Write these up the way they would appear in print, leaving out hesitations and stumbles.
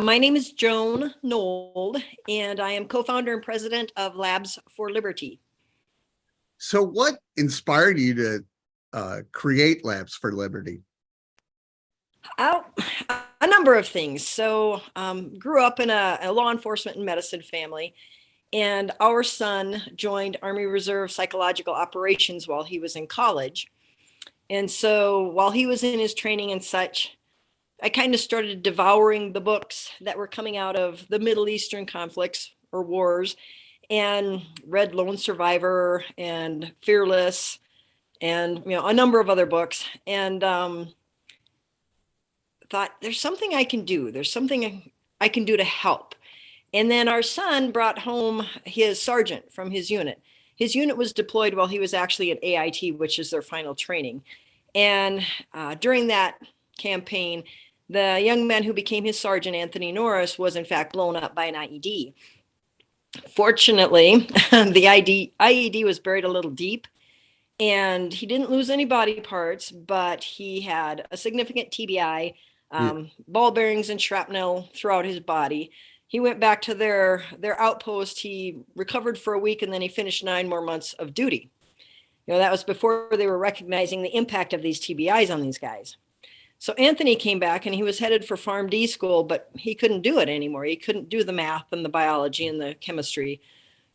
My name is Joan Nold, and I am co-founder and president of Labs for Liberty. So what inspired you to create Labs for Liberty? Oh, a number of things. So grew up in a law enforcement and medicine family, and our son joined Army Reserve Psychological Operations while he was in college. And so while he was in his training and such, I kind of started devouring the books that were coming out of the Middle Eastern conflicts or wars, and read Lone Survivor and Fearless and a number of other books, and thought there's something I can do. There's something I can do to help. And then our son brought home his sergeant from his unit. His unit was deployed while he was actually at AIT, which is their final training. And during that campaign, the young man who became his sergeant, Anthony Norris, was in fact blown up by an IED. Fortunately, the IED was buried a little deep, and he didn't lose any body parts, but he had a significant TBI, ball bearings and shrapnel throughout his body. He went back to their outpost. He recovered for a week, and then he finished 9 more months of duty. That was before they were recognizing the impact of these TBIs on these guys. So Anthony came back, and he was headed for PharmD school, but he couldn't do it anymore. He couldn't do the math and the biology and the chemistry.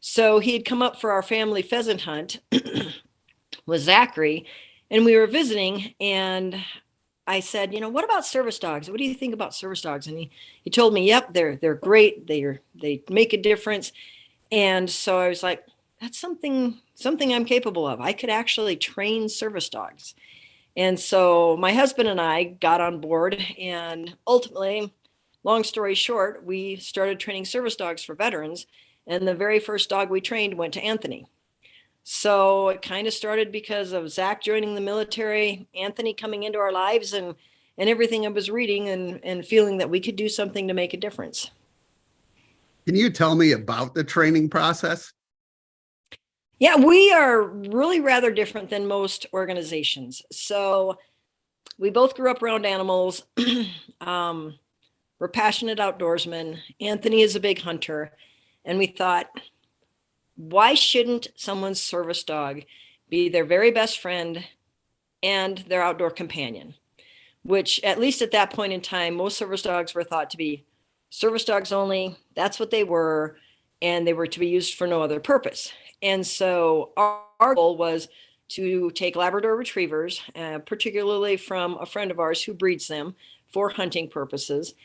So he had come up for our family pheasant hunt with Zachary, and we were visiting, and I said, what about service dogs? What do you think about service dogs? And he told me, yep, they're great. They make a difference. And so I was like, that's something I'm capable of. I could actually train service dogs. And so my husband and I got on board, and ultimately, long story short, we started training service dogs for veterans. And the very first dog we trained went to Anthony. So it kind of started because of Zach joining the military, Anthony coming into our lives, and everything I was reading and feeling that we could do something to make a difference. Can you tell me about the training process? Yeah, we are really rather different than most organizations. So we both grew up around animals. We're passionate outdoorsmen. Anthony is a big hunter. And we thought, why shouldn't someone's service dog be their very best friend and their outdoor companion? Which, at least at that point in time, most service dogs were thought to be service dogs only. That's what they were, and they were to be used for no other purpose. And so our goal was to take Labrador retrievers, particularly from a friend of ours who breeds them for hunting purposes,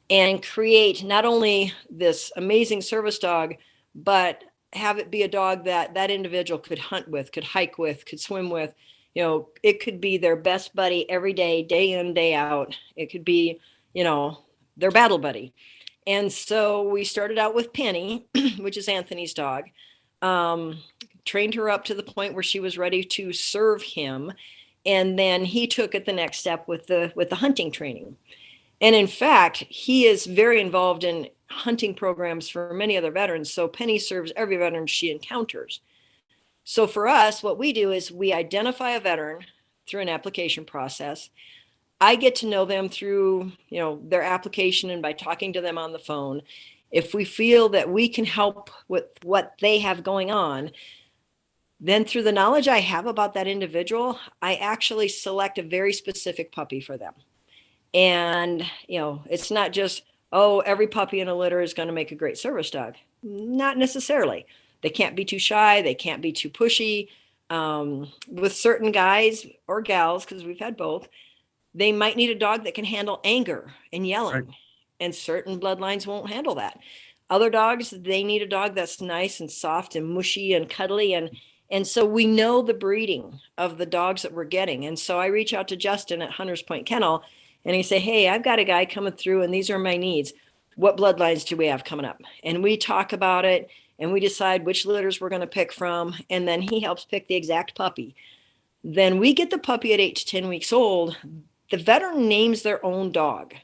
and create not only this amazing service dog, but have it be a dog that individual could hunt with, could hike with, could swim with. It could be their best buddy every day, day in, day out. It could be, their battle buddy. And so we started out with Penny, which is Anthony's dog, trained her up to the point where she was ready to serve him. And then he took it the next step with the hunting training. And in fact, he is very involved in hunting programs for many other veterans. So Penny serves every veteran she encounters. So for us, what we do is we identify a veteran through an application process. I get to know them through, their application and by talking to them on the phone. If we feel that we can help with what they have going on, then through the knowledge I have about that individual, I actually select a very specific puppy for them. And, it's not just, every puppy in a litter is going to make a great service dog. Not necessarily. They can't be too shy. They can't be too pushy. With certain guys or gals, because we've had both, they might need a dog that can handle anger and yelling. Right. And certain bloodlines won't handle that. Other dogs, they need a dog that's nice and soft and mushy and cuddly. And so we know the breeding of the dogs that we're getting. And so I reach out to Justin at Hunters Point Kennel, and he say, hey, I've got a guy coming through, and these are my needs. What bloodlines do we have coming up? And we talk about it, and we decide which litters we're going to pick from, and then he helps pick the exact puppy. Then we get the puppy at 8 to 10 weeks old. The veteran names their own dog.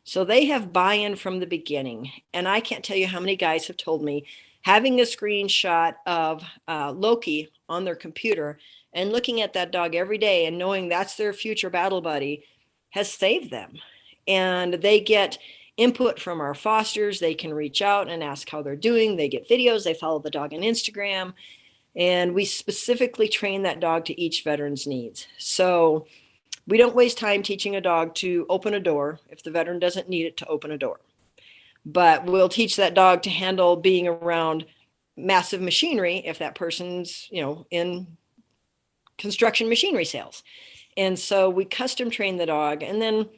So they have buy-in from the beginning. And I can't tell you how many guys have told me having a screenshot of Loki on their computer and looking at that dog every day and knowing that's their future battle buddy has saved them. And they get input from our fosters. They can reach out and ask how they're doing. They get videos, they follow the dog on Instagram, and we specifically train that dog to each veteran's needs. So we don't waste time teaching a dog to open a door if the veteran doesn't need it to open a door. But we'll teach that dog to handle being around massive machinery if that person's, in construction machinery sales. And so we custom train the dog. And then,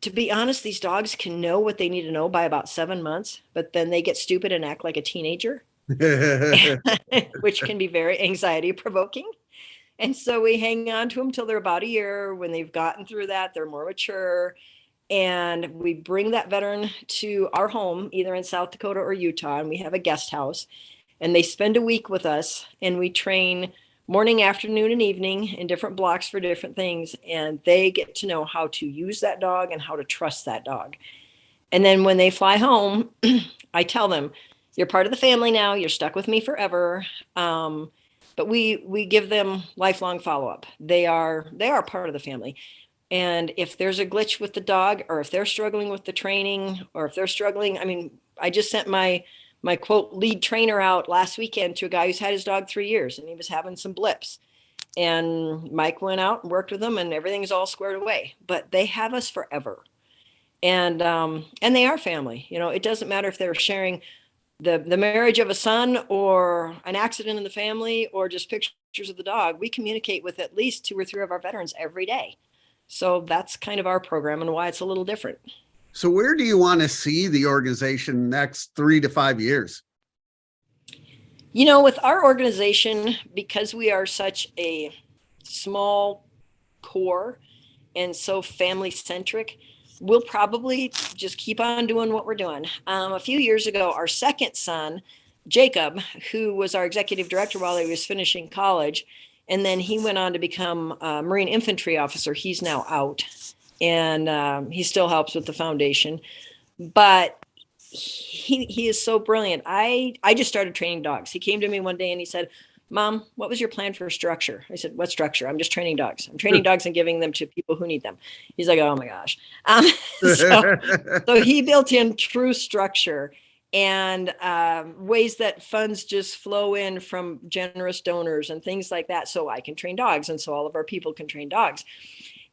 to be honest, these dogs can know what they need to know by about 7 months, but then they get stupid and act like a teenager, which can be very anxiety provoking. And so we hang on to them till they're about a year. When they've gotten through that, they're more mature. And we bring that veteran to our home, either in South Dakota or Utah, and we have a guest house. And they spend a week with us, and we train morning, afternoon, and evening in different blocks for different things. And they get to know how to use that dog and how to trust that dog. And then when they fly home, I tell them, you're part of the family now. You're stuck with me forever. But we give them lifelong follow-up. They are part of the family. And if there's a glitch with the dog, or if they're struggling with the training, or if they're struggling, I just sent my quote lead trainer out last weekend to a guy who's had his dog 3 years, and he was having some blips. And Mike went out and worked with them, and everything's all squared away. But they have us forever. And they are family. It doesn't matter if they're sharing the marriage of a son, or an accident in the family, or just pictures of the dog. We communicate with at least 2 or 3 of our veterans every day. So that's kind of our program and why it's a little different. So where do you want to see the organization next 3 to 5 years? With our organization, because we are such a small core and so family centric, we'll probably just keep on doing what we're doing. A few years ago, our second son, Jacob, who was our executive director while he was finishing college, and then he went on to become a Marine infantry officer. He's now out, and he still helps with the foundation. But he is so brilliant. I just started training dogs. He came to me one day and he said, Mom, what was your plan for structure? I said, what structure? I'm just training dogs. I'm training dogs and giving them to people who need them. He's like, oh my gosh. So he built in true structure and ways that funds just flow in from generous donors and things like that. So I can train dogs. And so all of our people can train dogs.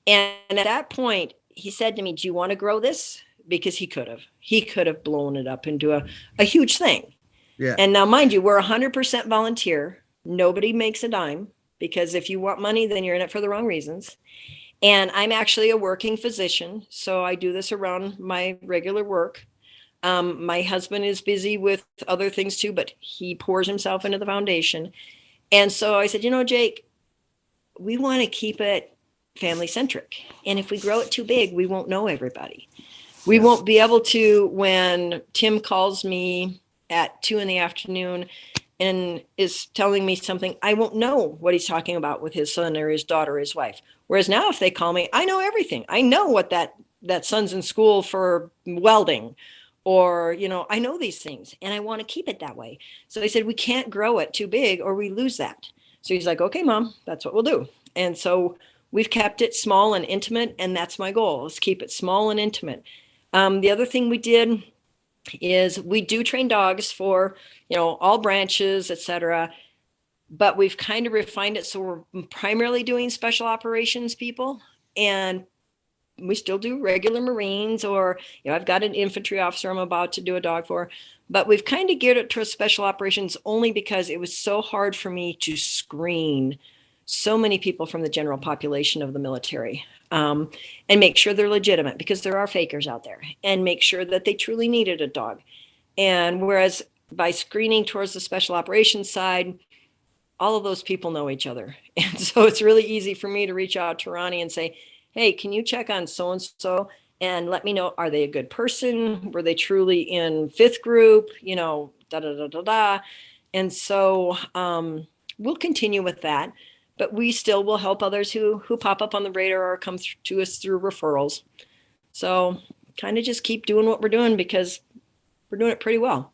And at that point, he said to me, do you want to grow this? Because he could have blown it up into a huge thing. Yeah. And now, mind you, we're 100% volunteer. Nobody makes a dime, because if you want money, then you're in it for the wrong reasons. And I'm actually a working physician, so I do this around my regular work. My husband is busy with other things too, but he pours himself into the foundation. And so I said, Jake, we want to keep it family centric. And if we grow it too big, we won't know everybody. We won't be able to, when Tim calls me at 2 p.m. and is telling me something, I won't know what he's talking about with his son or his daughter or his wife. Whereas now, if they call me, I know everything. I know what that son's in school for welding, or, I know these things, and I want to keep it that way. So I said, we can't grow it too big or we lose that. So he's like, okay, Mom, that's what we'll do. And so we've kept it small and intimate. And that's my goal, is keep it small and intimate. The other thing we did is we do train dogs for, all branches, etc. But we've kind of refined it. So we're primarily doing special operations people, and we still do regular Marines, or, I've got an infantry officer I'm about to do a dog for, but we've kind of geared it towards special operations only because it was so hard for me to screen so many people from the general population of the military, and make sure they're legitimate, because there are fakers out there, and make sure that they truly needed a dog. And whereas by screening towards the special operations side, all of those people know each other. And so it's really easy for me to reach out to Ronnie and say, hey, can you check on so-and-so and let me know, are they a good person? Were they truly in 5th group? And so we'll continue with that. But we still will help others who pop up on the radar or come to us through referrals. So kind of just keep doing what we're doing, because we're doing it pretty well.